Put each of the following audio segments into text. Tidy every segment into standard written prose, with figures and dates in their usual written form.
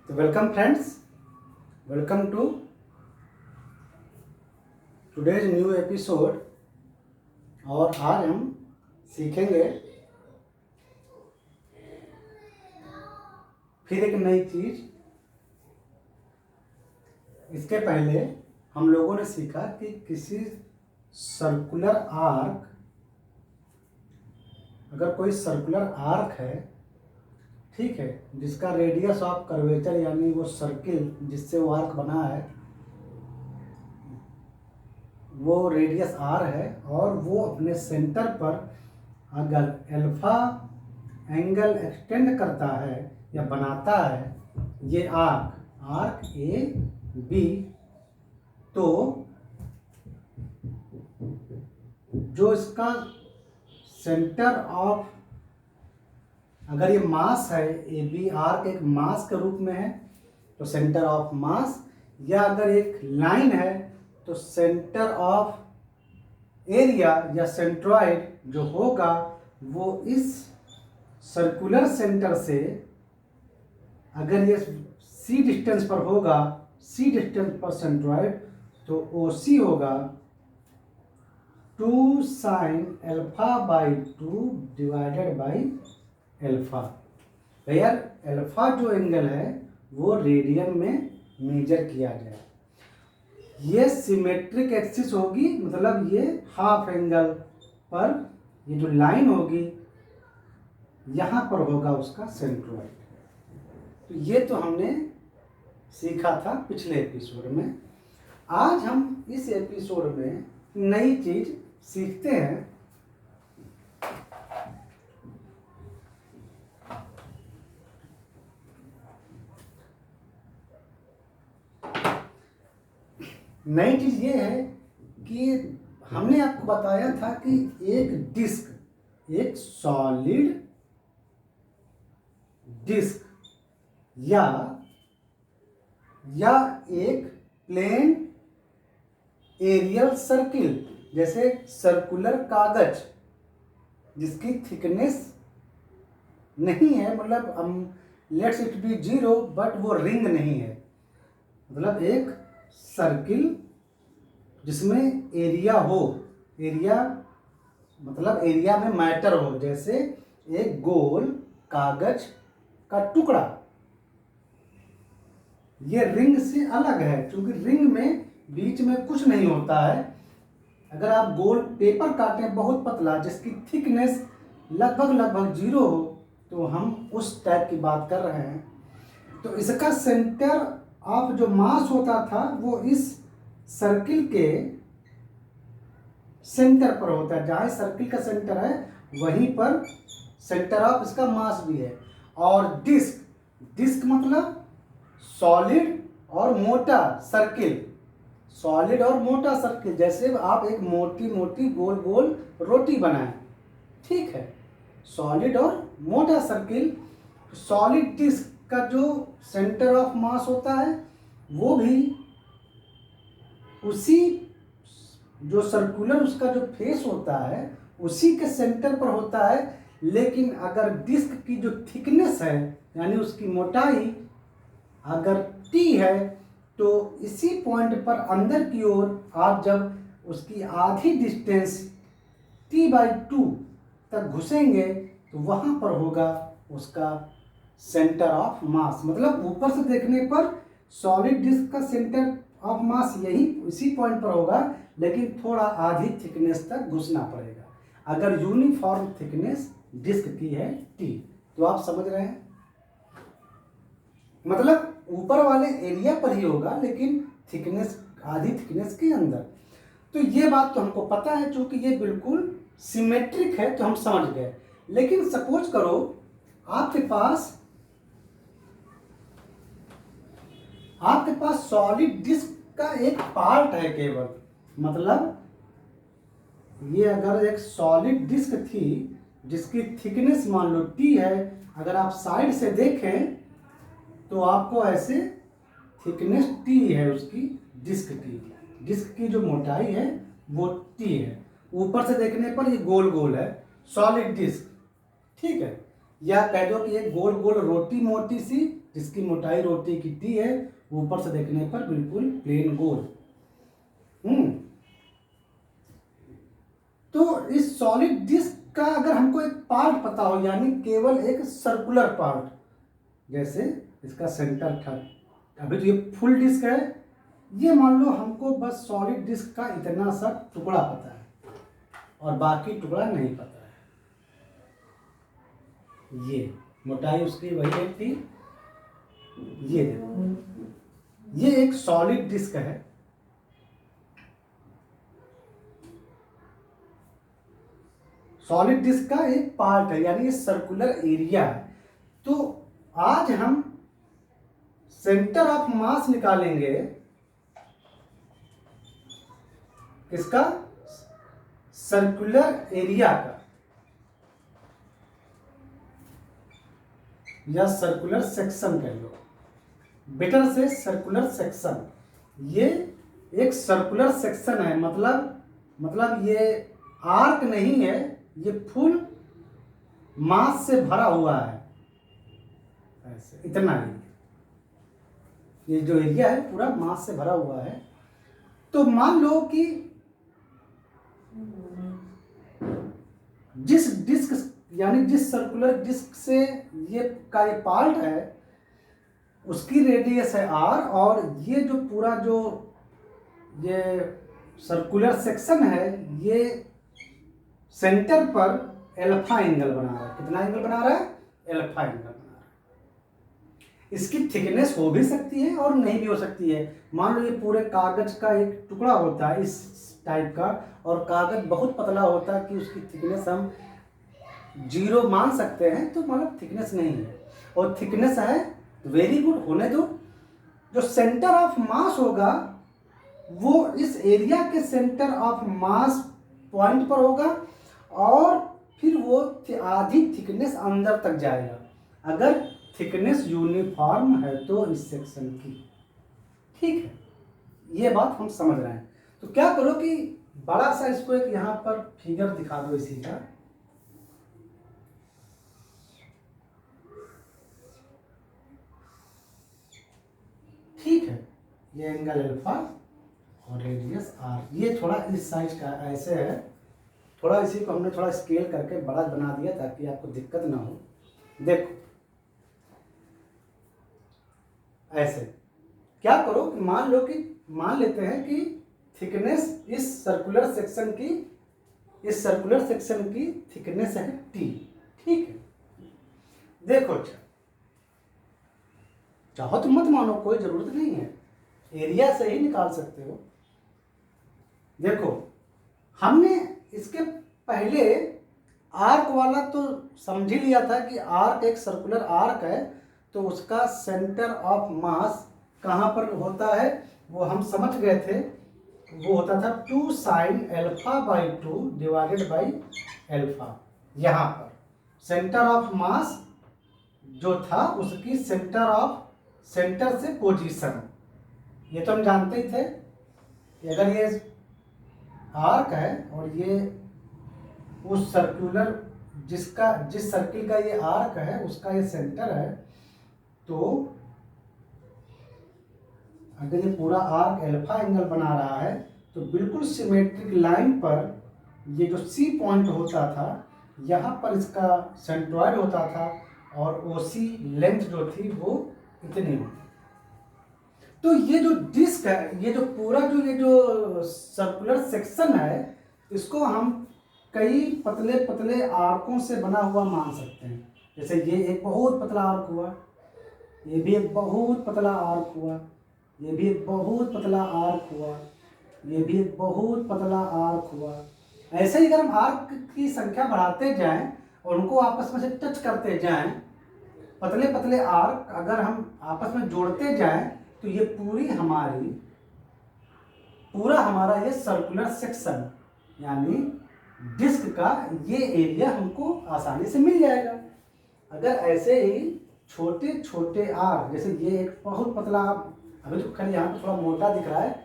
तो welcome friends, welcome to today's new episode. और आज हम सीखेंगे फिर एक नई चीज़। इसके पहले हम लोगों ने सीखा कि किसी सर्कुलर आर्क, अगर कोई सर्कुलर आर्क है, ठीक है, जिसका रेडियस ऑफ कर्वेचर यानी वो सर्किल जिससे वो आर्क बना है वो रेडियस आर है, और वो अपने सेंटर पर अगर अल्फा एंगल एक्सटेंड करता है या बनाता है ये आर्क ए बी, तो जो इसका सेंटर ऑफ, अगर ये मास है, ए बी आर्क एक मास के रूप में है तो सेंटर ऑफ मास, या अगर एक लाइन है तो सेंटर ऑफ एरिया या सेंट्रॉइड जो होगा वो इस सर्कुलर सेंटर से, अगर ये सी डिस्टेंस पर होगा, सी डिस्टेंस पर सेंट्रॉइड, तो ओ सी होगा 2 sin alpha by 2 divided by alpha. यार अल्फा जो एंगल है वो रेडियन में मेजर किया गया। ये सिमेट्रिक एक्सिस होगी, मतलब ये हाफ एंगल पर ये जो लाइन होगी यहाँ पर होगा उसका सेंट्रॉइड। तो ये तो हमने सीखा था पिछले एपिसोड में। आज हम इस एपिसोड में नई चीज सीखते हैं। नई चीज ये है कि हमने आपको बताया था कि एक डिस्क, एक सॉलिड डिस्क या एक प्लेन एरियल सर्किल, जैसे सर्कुलर कागज जिसकी थिकनेस नहीं है, मतलब हम लेट्स इट बी 0 बट वो रिंग नहीं है, मतलब एक सर्किल जिसमें एरिया हो, एरिया मतलब एरिया में मैटर हो, जैसे एक गोल कागज का टुकड़ा। ये रिंग से अलग है क्योंकि रिंग में बीच में कुछ नहीं होता है। अगर आप गोल पेपर काटें बहुत पतला जिसकी थिकनेस लगभग 0 हो, तो हम उस टाइप की बात कर रहे हैं। तो इसका सेंटर ऑफ जो मास होता था वो इस सर्किल के सेंटर पर होता है। जहाँ सर्किल का सेंटर है वहीं पर सेंटर ऑफ इसका मास भी है। और डिस्क मतलब सॉलिड और मोटा सर्किल, सॉलिड और मोटा सर्किल, जैसे आप एक मोटी मोटी गोल गोल रोटी बनाएं, ठीक है, सॉलिड और मोटा सर्किल। सॉलिड डिस्क का जो सेंटर ऑफ मास होता है वो भी उसी जो सर्कुलर उसका जो फेस होता है उसी के सेंटर पर होता है। लेकिन अगर डिस्क की जो थिकनेस है यानी उसकी मोटाई अगर t है तो इसी पॉइंट पर अंदर की ओर आप जब उसकी आधी डिस्टेंस t/2 तक घुसेंगे तो वहाँ पर होगा उसका सेंटर ऑफ मास। मतलब ऊपर से देखने पर सॉलिड डिस्क का सेंटर ऑफ मास यही इसी पॉइंट पर होगा, लेकिन थोड़ा आधी थिकनेस तक घुसना पड़ेगा अगर यूनिफॉर्म थिकनेस डिस्क की है t। तो आप समझ रहे हैं, मतलब ऊपर वाले एरिया पर ही होगा लेकिन थिकनेस आधी थिकनेस के अंदर। तो ये बात तो हमको पता है, क्योंकि ये बिल्कुल सिमेट्रिक है तो हम समझ गए। लेकिन सपोज करो आपके पास सॉलिड डिस्क का एक पार्ट है केवल, मतलब ये अगर एक सॉलिड डिस्क थी जिसकी थिकनेस मान लो t है, अगर आप साइड से देखें तो आपको ऐसे थिकनेस t है उसकी, डिस्क की जो मोटाई है वो t है। ऊपर से देखने पर ये गोल गोल है सॉलिड डिस्क, ठीक है, या कह दो कि ये गोल गोल रोटी मोटी सी जिसकी मोटाई रोटी की टी है, ऊपर से देखने पर बिल्कुल प्लेन गोल। तो इस सॉलिड डिस्क का अगर हमको एक पार्ट पता हो, यानी केवल एक सर्कुलर पार्ट, जैसे इसका सेंटर था, अभी तो ये फुल डिस्क है, ये मान लो हमको बस सॉलिड डिस्क का इतना सा टुकड़ा पता है और बाकी टुकड़ा नहीं पता है। ये मोटाई उसकी वही एक थी, ये देखो, ये एक सॉलिड डिस्क है। सॉलिड डिस्क का एक पार्ट है, यानी ये सर्कुलर एरिया है। तो आज हम सेंटर ऑफ मास निकालेंगे, किसका? सर्कुलर एरिया का, या सर्कुलर सेक्शन कह लो, बेटर से सर्कुलर सेक्शन। ये एक सर्कुलर सेक्शन है, मतलब ये आर्क नहीं है, ये फुल मास से भरा हुआ है, ऐसे इतना ही। ये जो एरिया है पूरा मास से भरा हुआ है। तो मान लो कि जिस डिस्क, यानी जिस सर्कुलर डिस्क से ये पार्ट है, उसकी रेडियस है r, और ये जो पूरा जो ये सर्कुलर सेक्शन है, ये सेंटर पर अल्फा एंगल बना रहा है। कितना एंगल बना रहा है? अल्फा एंगल बना रहा है। इसकी थिकनेस हो भी सकती है और नहीं भी हो सकती है। मान लो ये पूरे कागज का एक टुकड़ा होता है इस टाइप का, और कागज बहुत पतला होता है कि उसकी थिकनेस हम 0 मान सकते हैं, तो मतलब थिकनेस नहीं है। और थिकनेस है, वेरी गुड, होने दो। जो सेंटर ऑफ मास होगा वो इस एरिया के सेंटर ऑफ मास पॉइंट पर होगा, और फिर वो आधी थिकनेस अंदर तक जाएगा। अगर थिकनेस यूनिफॉर्म है तो इस सेक्शन की, ठीक है, ये बात हम समझ रहे हैं। तो क्या करो कि बड़ा सा इसको एक यहाँ पर फिगर दिखा दो इसी का। ठीक है, ये एंगल अल्फा और रेडियस आर, ये थोड़ा इस साइज का ऐसे है, थोड़ा इसी को हमने थोड़ा स्केल करके बड़ा बना दिया ताकि आपको दिक्कत ना हो। देखो ऐसे, क्या करो कि मान लेते हैं कि थिकनेस इस सर्कुलर सेक्शन की थिकनेस है टी, ठीक है। देखो चाहो तो मत मानो, कोई जरूरत नहीं है, एरिया से ही निकाल सकते हो। देखो हमने इसके पहले आर्क वाला तो समझ ही लिया था कि आर्क एक सर्कुलर आर्क है, तो उसका सेंटर ऑफ मास कहाँ पर होता है वो हम समझ गए थे। वो होता था 2 sin α/2 डिवाइडेड बाई अल्फा। यहाँ पर सेंटर ऑफ मास जो था उसकी सेंटर से पोजीशन, ये तो हम जानते ही थे कि अगर ये आर्क है और ये उस सर्कुलर जिस सर्किल का ये आर्क है उसका ये सेंटर है, तो अगर ये पूरा आर्क अल्फा एंगल बना रहा है तो बिल्कुल सिमेट्रिक लाइन पर ये जो सी पॉइंट होता था, यहाँ पर इसका सेंट्रॉइड होता था, और ओसी लेंथ जो थी वो इतनी होती। तो ये जो डिस्क है, ये जो पूरा ये जो सर्कुलर सेक्शन है, इसको हम कई पतले पतले आर्कों से बना हुआ मान सकते हैं। जैसे ये एक बहुत पतला आर्क हुआ, ये भी एक बहुत पतला आर्क हुआ, ये भी एक बहुत पतला आर्क हुआ, ये भी एक बहुत पतला आर्क हुआ। ऐसे ही अगर हम आर्क की संख्या बढ़ाते जाएं और उनको आपस में से टच करते जाएं, पतले पतले आर्क अगर हम आपस में जोड़ते जाएं, तो ये पूरा हमारा ये सर्कुलर सेक्शन यानी डिस्क का ये एरिया हमको आसानी से मिल जाएगा। अगर ऐसे ही छोटे छोटे आर्क, जैसे ये एक बहुत पतला, अभी तो खाली यहाँ पे थोड़ा मोटा दिख रहा है,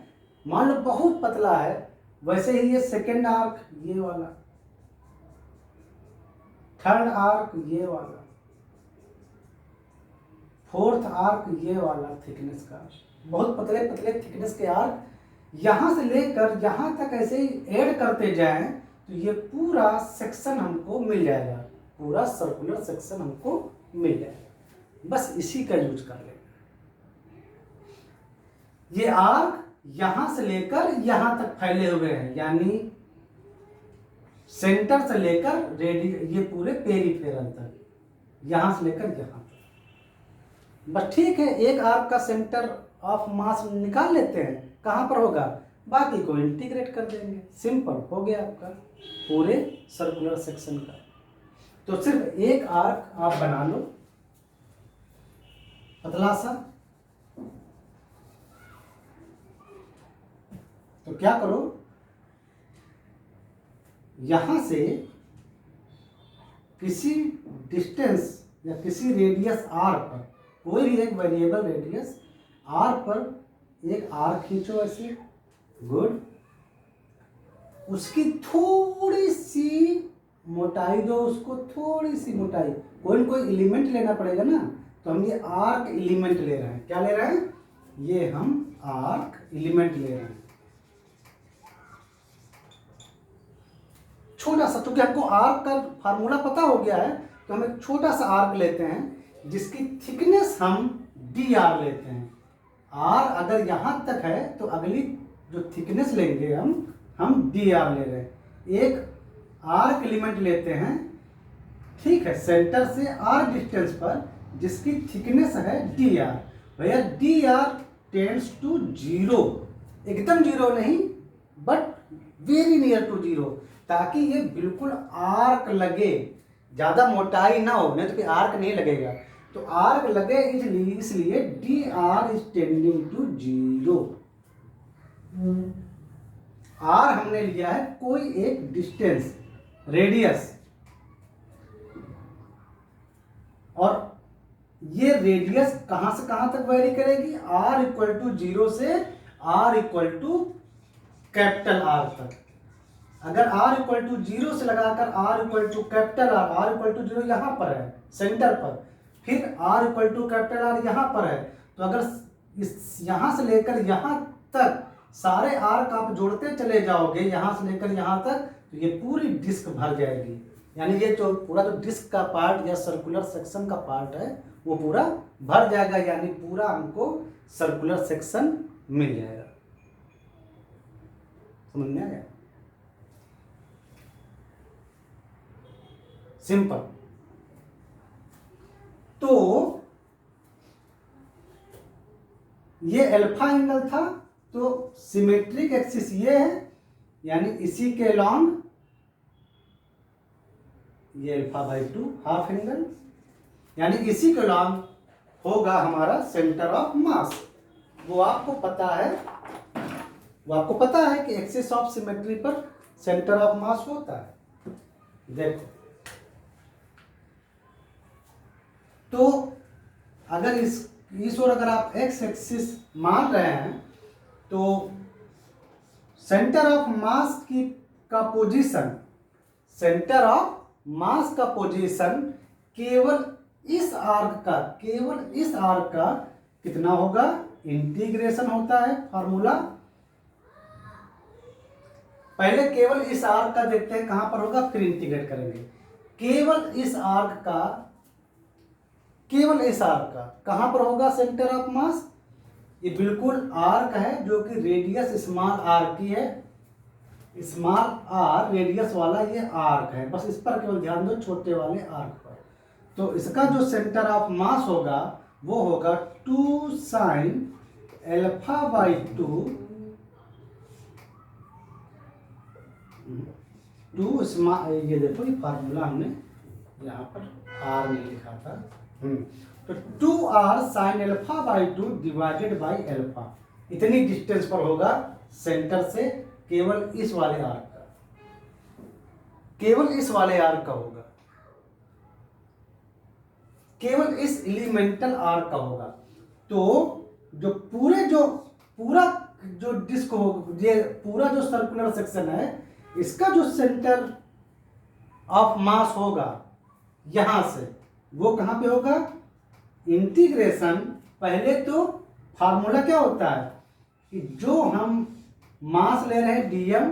मान लो बहुत पतला है, वैसे ही ये सेकेंड आर्क ये वाला, थर्ड आर्क ये वाला, फोर्थ आर्क ये वाला थिकनेस का, बहुत पतले पतले थिकनेस के आर्क यहाँ से लेकर यहाँ तक ऐसे ही ऐड करते जाएं तो ये पूरा सेक्शन हमको मिल जाएगा, पूरा सर्कुलर सेक्शन हमको मिल जाएगा। बस इसी का यूज कर लेंगे। ये आर्क यहां से लेकर यहां तक फैले हुए हैं, यानी सेंटर से लेकर ये पूरे पेरिफेरल तक, यहां से लेकर यहां तक। बस ठीक है, एक आर्क का सेंटर ऑफ मास निकाल लेते हैं, कहां पर होगा, बाकी को इंटीग्रेट कर देंगे, सिंपल हो गया आपका पूरे सर्कुलर सेक्शन का। तो सिर्फ एक आर्क आप बना लो पतला सा। तो क्या करो, यहां से किसी डिस्टेंस या किसी रेडियस आर पर, कोई भी एक वेरिएबल रेडियस आर पर एक आर खींचो ऐसे, गुड। उसकी थोड़ी सी मोटाई दो, उसको थोड़ी सी मोटाई, कोई ना कोई एलिमेंट लेना पड़ेगा ना, तो हम ये आर्क एलिमेंट ले रहे हैं। क्या ले रहे हैं, ये हम आर्क एलिमेंट ले रहे हैं, छोटा सा। क्योंकि हमको आर्क का फार्मूला पता हो गया है, तो हम एक छोटा सा आर्क लेते हैं जिसकी थिकनेस हम डी आर लेते हैं। आर अगर यहां तक है तो अगली जो थिकनेस लेंगे हम डी आर ले रहे हैं। एक आर्क एलिमेंट लेते हैं, ठीक है, सेंटर से आर डिस्टेंस पर, जिसकी थिकनेस है डी आर। भैया D R tends to zero, एकदम जीरो नहीं but very near to zero, ताकि ये बिल्कुल आर्क लगे, ज्यादा मोटाई ना हो, नहीं तो फिर आर्क नहीं लगेगा। तो आर्क लगे इसलिए d r is tending to zero. R हमने लिया है कोई एक डिस्टेंस, रेडियस, और ये रेडियस कहां से कहां तक वेरी करेगी, आर इक्वल टू जीरो से are equal to capital R तक। अगर r इक्वल टू जीरो से लगाकर r equal to capital R equal to zero यहाँ पर है सेंटर पर, फिर r equal to capital R यहाँ पर है, तो अगर इस यहाँ से लेकर यहाँ तक सारे आर्क आप जोड़ते चले जाओगे, यहाँ से लेकर यहाँ तक, तो ये पूरी डिस्क भर जाएगी। यानी ये जो पूरा जो डिस्क का पार्ट या सर्कुलर सेक्शन का पार्ट है वो पूरा भर जाएगा, यानी पूरा हमको सर्कुलर सेक्शन मिल जाएगा। समझ में आया, सिंपल। तो ये अल्फा एंगल था, तो सिमेट्रिक एक्सिस ये है, यानी इसी के लॉन्ग ये alpha by two half angle, यानी इसी के लॉन्ग होगा हमारा सेंटर ऑफ मास। वो आपको पता है कि एक्सिस ऑफ सिमेट्री पर सेंटर ऑफ मास होता है। देखो, तो अगर इस ओर अगर आप एक्स एक्सिस मान रहे हैं, तो सेंटर ऑफ मास का पोजीशन केवल इस आर्क का कितना होगा, इंटीग्रेशन होता है फॉर्मूला। पहले केवल इस आर्क का देखते हैं कहां पर होगा, फिर इंटीग्रेट करेंगे। केवल इस आर्क का कहां पर होगा सेंटर ऑफ मास, ये बिल्कुल आर्क है जो कि रेडियस स्मॉल आर की है, स्मॉल आर रेडियस वाला ये आर्क है, बस इस पर केवल ध्यान दो, छोटे वाले आर्क पर। तो इसका जो सेंटर ऑफ मास होगा वो होगा 2 sin अल्फा बाई टू ये देखो, ये फार्मूला हमने यहाँ पर आर में लिखा था, तो 2r sin alpha by two divided by alpha, इतनी डिस्टेंस पर होगा सेंटर से, केवल इस वाले आर्क का होगा, केवल इस एलिमेंटल आर्क का होगा। तो जो पूरा जो डिस्क हो, ये पूरा जो सर्कुलर सेक्शन है, इसका जो सेंटर ऑफ मास होगा यहां से, वो कहां पे होगा, इंटीग्रेशन, पहले तो फार्मूला क्या होता है कि जो हम मास ले रहे हैं dm,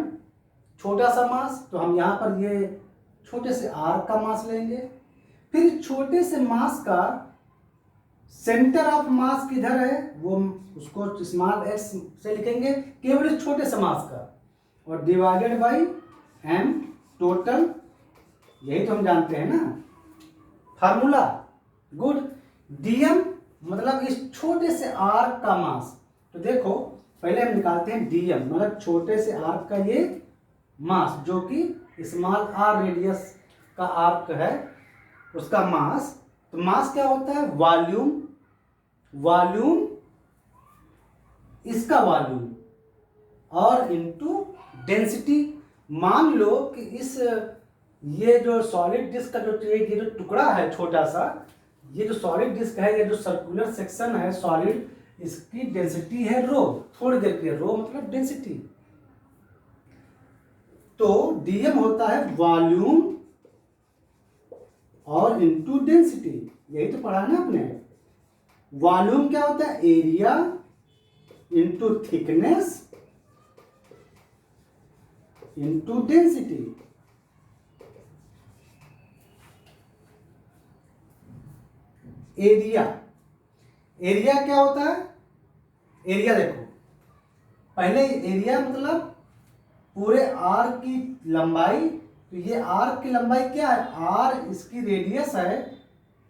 छोटा सा मास, तो हम यहाँ पर ये छोटे से r का मास लेंगे। फिर छोटे से मास का सेंटर ऑफ मास किधर है, वो उसको स्मॉल x से लिखेंगे, केवल इस छोटे से मास का, और डिवाइडेड बाई m टोटल। यही तो हम जानते हैं ना फार्मूला। गुड। dm मतलब इस छोटे से r का मास। तो देखो पहले हम निकालते हैं dm, मतलब छोटे से आर्क का ये मास, जो कि स्मॉल r रेडियस का आर्क है, उसका मास। तो मास क्या होता है, वॉल्यूम, वॉल्यूम इसका वॉल्यूम, और इनटू डेंसिटी। मान लो कि इस ये जो सॉलिड डिस्क का जो ये जो टुकड़ा है छोटा सा, ये जो सॉलिड डिस्क है, ये जो सर्कुलर सेक्शन है सॉलिड, इसकी डेंसिटी है रो। थोड़ी देर के लिए रो मतलब डेंसिटी। तो डीएम होता है वॉल्यूम और इनटू डेंसिटी। यही तो पढ़ा ना आपने। वॉल्यूम क्या होता है, area into thickness into density. Area, area क्या होता है, एरिया देखो पहले, एरिया मतलब पूरे आर की लंबाई। तो ये आर की लंबाई क्या है, आर इसकी रेडियस है,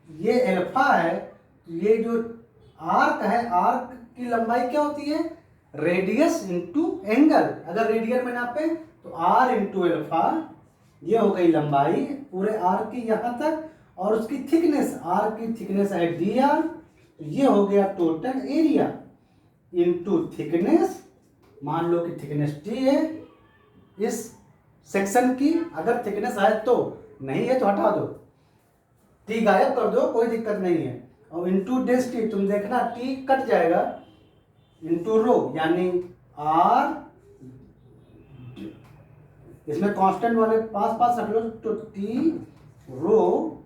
ये एल्फा है। तो ये जो आर्क है, आर्क की लंबाई क्या होती है, रेडियस इंटू एंगल। अगर रेडियन में नापे तो आर इंटू एल्फा, ये हो गई लंबाई पूरे आर की यहाँ तक, और उसकी थिकनेस, आर की थिकनेस है डी आर। तो ये हो गया टोटल एरिया इंटू थिकनेस। मान लो कि थिकनेस टी है इस सेक्शन की, अगर थिकनेस है तो, नहीं है तो हटा दो, टी गायब कर दो, कोई दिक्कत नहीं है। और इंटू डेंसिटी, तुम देखना टी कट जाएगा, इंटू रो, यानी आर, इसमें कांस्टेंट वाले पास पास रख लो, तो T rho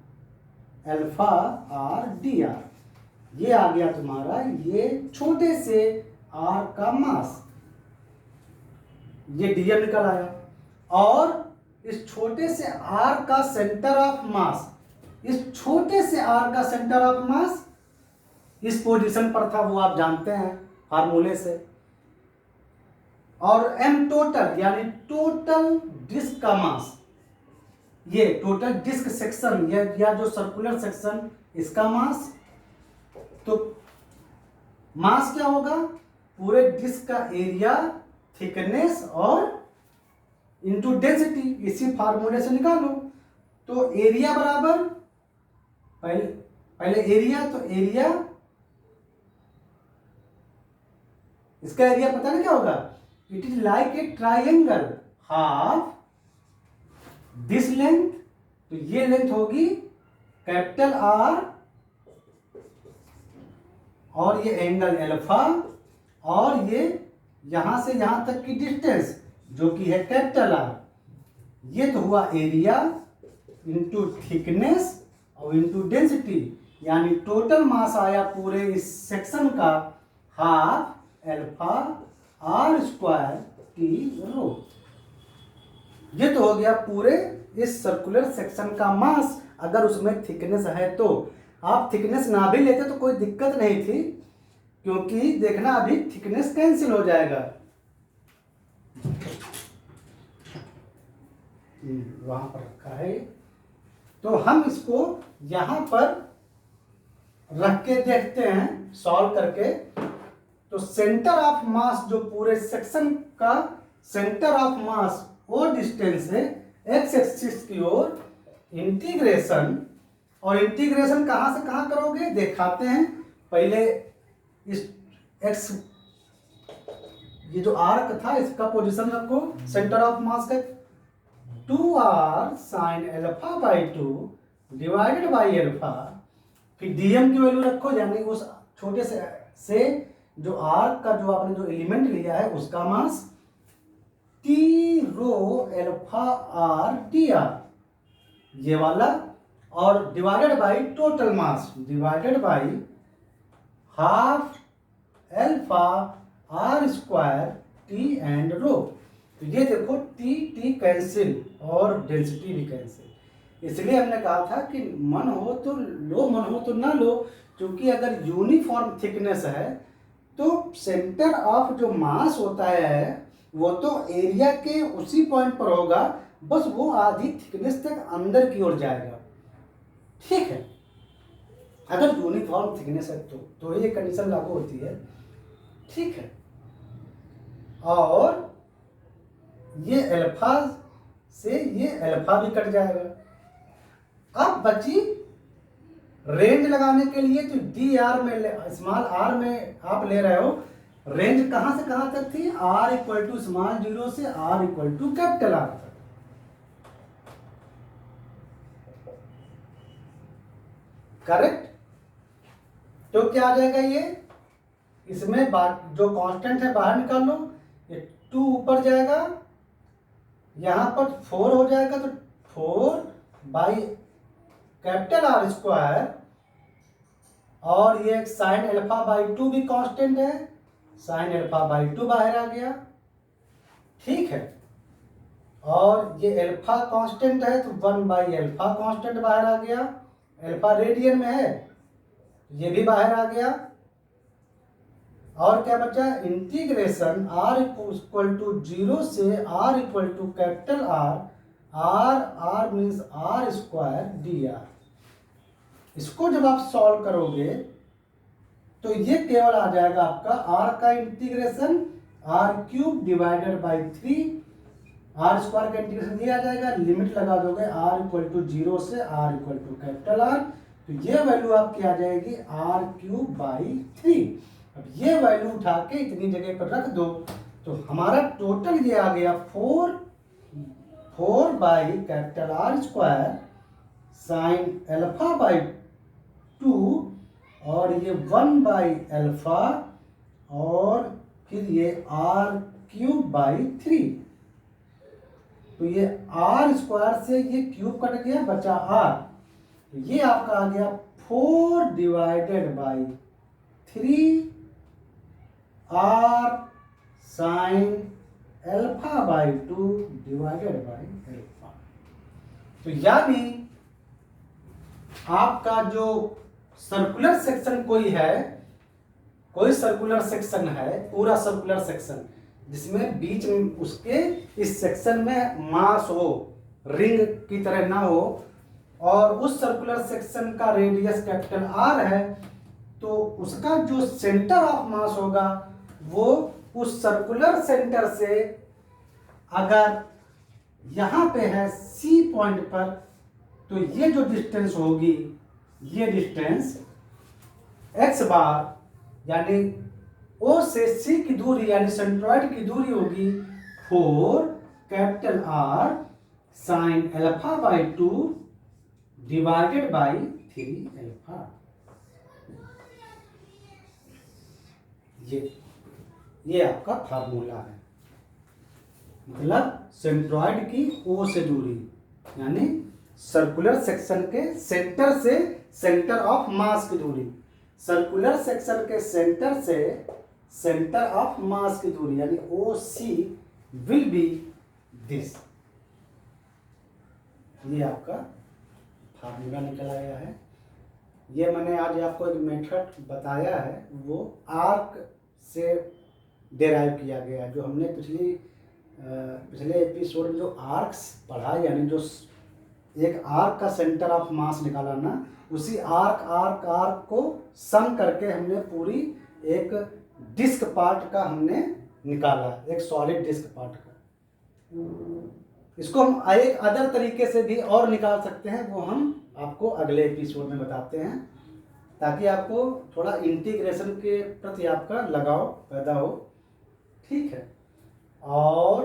alpha R D R. ये आ गया तुम्हारा ये छोटे से आर का मास, ये डीएम निकल आया। और इस छोटे से आर का सेंटर ऑफ मास, इस छोटे से आर का सेंटर ऑफ मास इस पोजीशन पर था, वो आप जानते हैं फार्मूले से। और एम टोटल यानी टोटल डिस्क का मास, ये टोटल डिस्क सेक्शन या जो सर्कुलर सेक्शन, इसका मास। तो मास क्या होगा, पूरे डिस्क का एरिया, थिकनेस और इनटू डेंसिटी, इसी फार्मूले से निकालो। तो एरिया बराबर, पहले एरिया, तो एरिया, इसका एरिया पता नहीं क्या होगा, it is like a triangle, half this length, तो ये लेंथ होगी कैपिटल आर, और ये एंगल एल्फा, और ये यहां से यहां तक की डिस्टेंस जो कि है कैपिटल आर। ये तो हुआ एरिया इंटू थिकनेस और इंटू डेंसिटी, यानी टोटल मास आया पूरे इस सेक्शन का half alpha R square T rho. ये तो हो गया पूरे इस सर्कुलर सेक्शन का मास। अगर उसमें थिकनेस है तो, आप थिकनेस ना भी लेते तो कोई दिक्कत नहीं थी, क्योंकि देखना अभी थिकनेस कैंसिल हो जाएगा। वहां पर रखा है, तो हम इसको यहां पर रख के देखते हैं सॉल्व करके। तो सेंटर ऑफ मास, जो पूरे सेक्शन का सेंटर ऑफ मास वो डिस्टेंस है एक्स एक्सिस की ओर, इंटीग्रेशन। और इंटीग्रेशन कहां से कहां करोगे दिखाते हैं। पहले इस एक्स, ये जो आर्क था इसका पोजीशन रखो सेंटर ऑफ मास का, 2r sin alpha by 2 divided by alpha. फिर डीएम की वैल्यू रखो, यानी उस छोटे से जो आर्क का जो आपने जो एलिमेंट लिया है उसका mass, T rho alpha R T R, ये वाला। और divided by total mass divided by half alpha R square T and rho. तो ये देखो टी टी कैंसिल और डेंसिटी भी कैंसिल, इसलिए हमने कहा था कि मन हो तो लो, मन हो तो ना लो, क्योंकि अगर यूनिफॉर्म थिकनेस है तो सेंटर ऑफ जो मास होता है वो तो एरिया के उसी पॉइंट पर होगा, बस वो आधी थिकनेस तक अंदर की ओर जाएगा। ठीक है, अगर यूनिफॉर्म थिकनेस है तो ये कंडीशन लागू होती है। ठीक है, और ये अल्फा से ये अल्फा भी कट जाएगा। अब बची रेंज लगाने के लिए, तो डी आर में स्मॉल आर में आप ले रहे हो, रेंज कहां से कहां तक थी, R equal to small zero से are equal to capital R तक। करेक्ट। तो क्या आ जाएगा ये, इसमें जो कांस्टेंट है बाहर निकाल लो, ये 2 ऊपर जाएगा, यहां पर 4 हो जाएगा, तो 4 बाई कैपिटल आर स्क्वायर, और ये साइन अल्फा बाई 2 भी कांस्टेंट है, साइन अल्फा बाई 2 बाहर आ गया। ठीक है, और ये अल्फा कांस्टेंट है तो 1 बाई अल्फा कांस्टेंट बाहर आ गया, अल्फा रेडियन में है, ये भी बाहर आ गया। और क्या बचा, इंटीग्रेशन आर इक्वल टू 0 से are equal to capital R, r r means r square d r. इसको जब आप सॉल्व करोगे तो ये केवल आ जाएगा आपका आर का integration r cube divided by 3, r square का इंटीग्रेशन ये आ जाएगा, लिमिट लगा दोगे आर इक्वल टू 0 से are equal to capital R, तो ये वैल्यू आपकी आ जाएगी आर क्यूब बाई 3। अब ये वैल्यू उठा के इतनी जगह पर रख दो, तो हमारा टोटल ये आ गया 4 by capital R square sine alpha by 2, और ये 1 बाई अल्फा, और फिर ये आर क्यूब बाई 3। तो ये आर स्क्वायर से ये क्यूब कट गया, बचा आर, तो ये आपका आ गया 4 divided by 3 r sine alpha by 2 divided by alpha. तो यानी आपका जो सर्कुलर सेक्शन कोई सर्कुलर सेक्शन है, पूरा सर्कुलर सेक्शन जिसमें बीच में उसके इस सेक्शन में मास हो, रिंग की तरह ना हो, और उस सर्कुलर सेक्शन का रेडियस कैपिटल आर है, तो उसका जो सेंटर ऑफ मास होगा वो उस सर्कुलर सेंटर से अगर यहां पे है सी पॉइंट पर, तो ये जो डिस्टेंस होगी, ये डिस्टेंस एक्स बार यानी ओ से सी की दूरी यानी सेंट्रॉइड की दूरी होगी 4 capital R sine alpha by 2 divided by 3 alpha. ये आपका फार्मूला है, मतलब सेंट्रॉइड की ओ से दूरी यानी सर्कुलर सेक्शन के सेंटर से सेंटर ऑफ मास की दूरी, सर्कुलर सेक्शन के सेंटर से सेंटर ऑफ मास की दूरी यानी ओ सी विल बी दिस। ये आपका फार्मूला निकल आया है। ये मैंने आज आपको एक मेथड बताया है, वो आर्क से डेराइव किया गया है, जो हमने पिछले एपिसोड में जो आर्क्स पढ़ा, यानी जो एक आर्क का सेंटर ऑफ मास निकाला ना, उसी आर्क को सम करके हमने पूरी एक डिस्क पार्ट का हमने निकाला, एक सॉलिड डिस्क पार्ट का। इसको हम एक अदर तरीके से भी और निकाल सकते हैं, वो हम आपको अगले एपिसोड में बताते हैं, ताकि आपको थोड़ा इंटीग्रेशन के प्रति आपका लगाव पैदा हो। ठीक है, और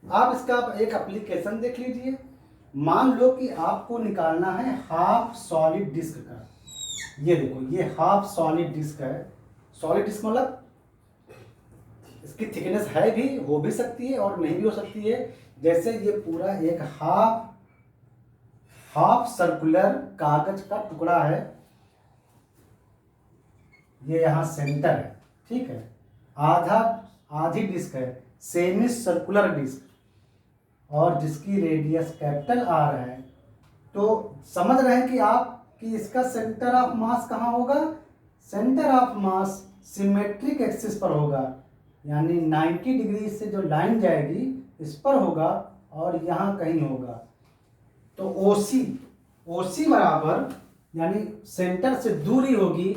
आप इसका एक एप्लीकेशन देख लीजिए। मान लो कि आपको निकालना है हाफ सॉलिड डिस्क का, ये देखो ये हाफ सॉलिड डिस्क है। सॉलिड डिस्क मतलब इसकी थिकनेस है भी, हो भी सकती है और नहीं भी हो सकती है। जैसे ये पूरा एक हाफ हाफ सर्कुलर कागज का टुकड़ा है, ये यहाँ सेंटर है, ठीक है। आधी डिस्क है, सेमी सर्कुलर डिस्क, और जिसकी रेडियस कैपिटल आर है। तो समझ रहे हैं कि आप कि इसका सेंटर ऑफ मास कहाँ होगा? Centre of mass symmetric axis पर होगा, यानी 90 डिग्री से जो लाइन जाएगी इस पर होगा और यहाँ कहीं होगा। तो OC बराबर, यानी सेंटर से दूरी होगी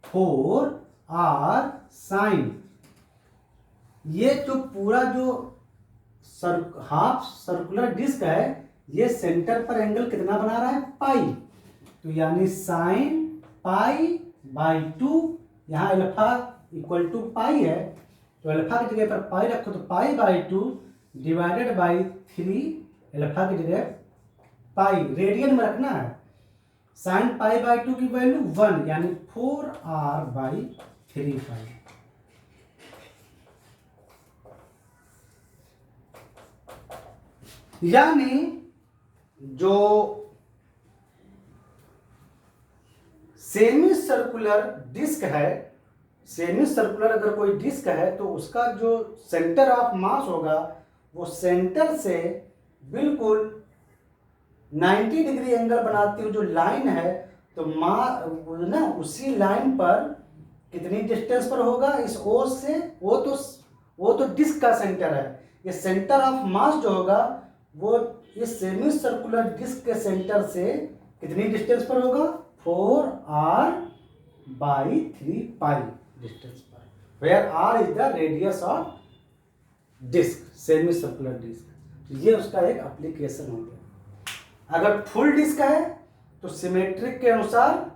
4r साइन। ये जो पूरा जो हाफ सर्कुलर डिस्क है, ये सेंटर पर एंगल कितना बना रहा है? पाई। तो यानी साइन पाई बाई 2, यहाँ अल्फा इक्वल टू पाई है, तो अल्फा की जगह पर पाई रखो तो pi by 2 divided by 3, alpha की जगह पाई, रेडियन में रखना है। साइन पाई बाई 2 की वैल्यू 1, यानी 4r बाई 3 पाई। यानी जो सेमी सर्कुलर डिस्क है, सेमी सर्कुलर अगर कोई डिस्क है तो उसका जो सेंटर ऑफ मास होगा वो सेंटर से बिल्कुल 90 डिग्री एंगल बनाती हुई जो लाइन है, तो ना उसी लाइन पर कितनी डिस्टेंस पर होगा इस ओ से? वो तो डिस्क का सेंटर है। ये सेंटर ऑफ मास जो होगा वो इस सेमी सर्कुलर डिस्क के सेंटर से कितनी डिस्टेंस पर होगा? 4r बाई 3 पाई डिस्टेंस पर, where r is the radius of disc, semi circular disc. ये उसका एक एप्लीकेशन हो गया। अगर फुल डिस्क है तो सिमेट्रिक के अनुसार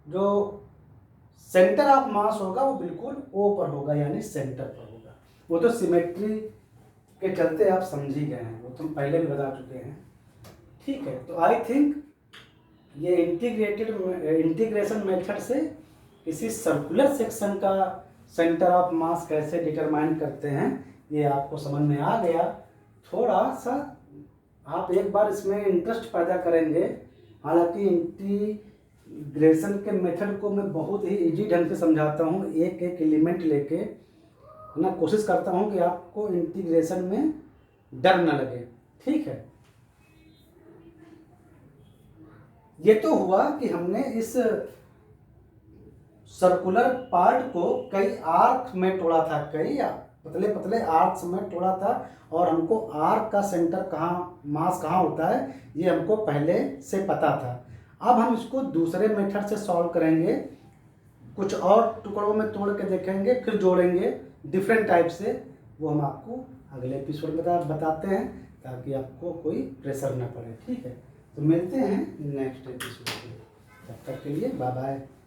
जो सेंटर ऑफ मास होगा वो बिल्कुल ओ पर होगा, यानी सेंटर पर होगा। वो तो सिमेट्री के चलते आप समझ ही गए हैं, वो तुम पहले भी बता चुके हैं, ठीक है। तो आई थिंक ये इंटीग्रेशन मेथड से किसी सर्कुलर सेक्शन का सेंटर ऑफ मास कैसे डिटरमाइन करते हैं ये आपको समझ में आ गया। थोड़ा सा आप एक बार इसमें इंटरेस्ट पैदा करेंगे। हालांकि इंटीग्रेशन के मेथड को मैं बहुत ही इजी ढंग से समझाता हूँ, एक एक एलिमेंट लेके, है ना। कोशिश करता हूँ कि आपको इंटीग्रेशन में डर न लगे, ठीक है। ये तो हुआ कि हमने इस सर्कुलर पार्ट को कई आर्क में तोड़ा था, कई पतले पतले आर्क्स में तोड़ा था, और हमको आर्क का सेंटर कहाँ, मास कहाँ होता है ये हमको पहले से पता था। अब हम इसको दूसरे मेथड से सॉल्व करेंगे, कुछ और टुकड़ों में तोड़ के देखेंगे, फिर जोड़ेंगे डिफरेंट टाइप से। वो हम आपको अगले एपिसोड में बताते हैं ताकि आपको कोई प्रेशर ना पड़े, ठीक है। तो मिलते हैं नेक्स्ट एपिसोड में, तब तक के लिए बाय बाय।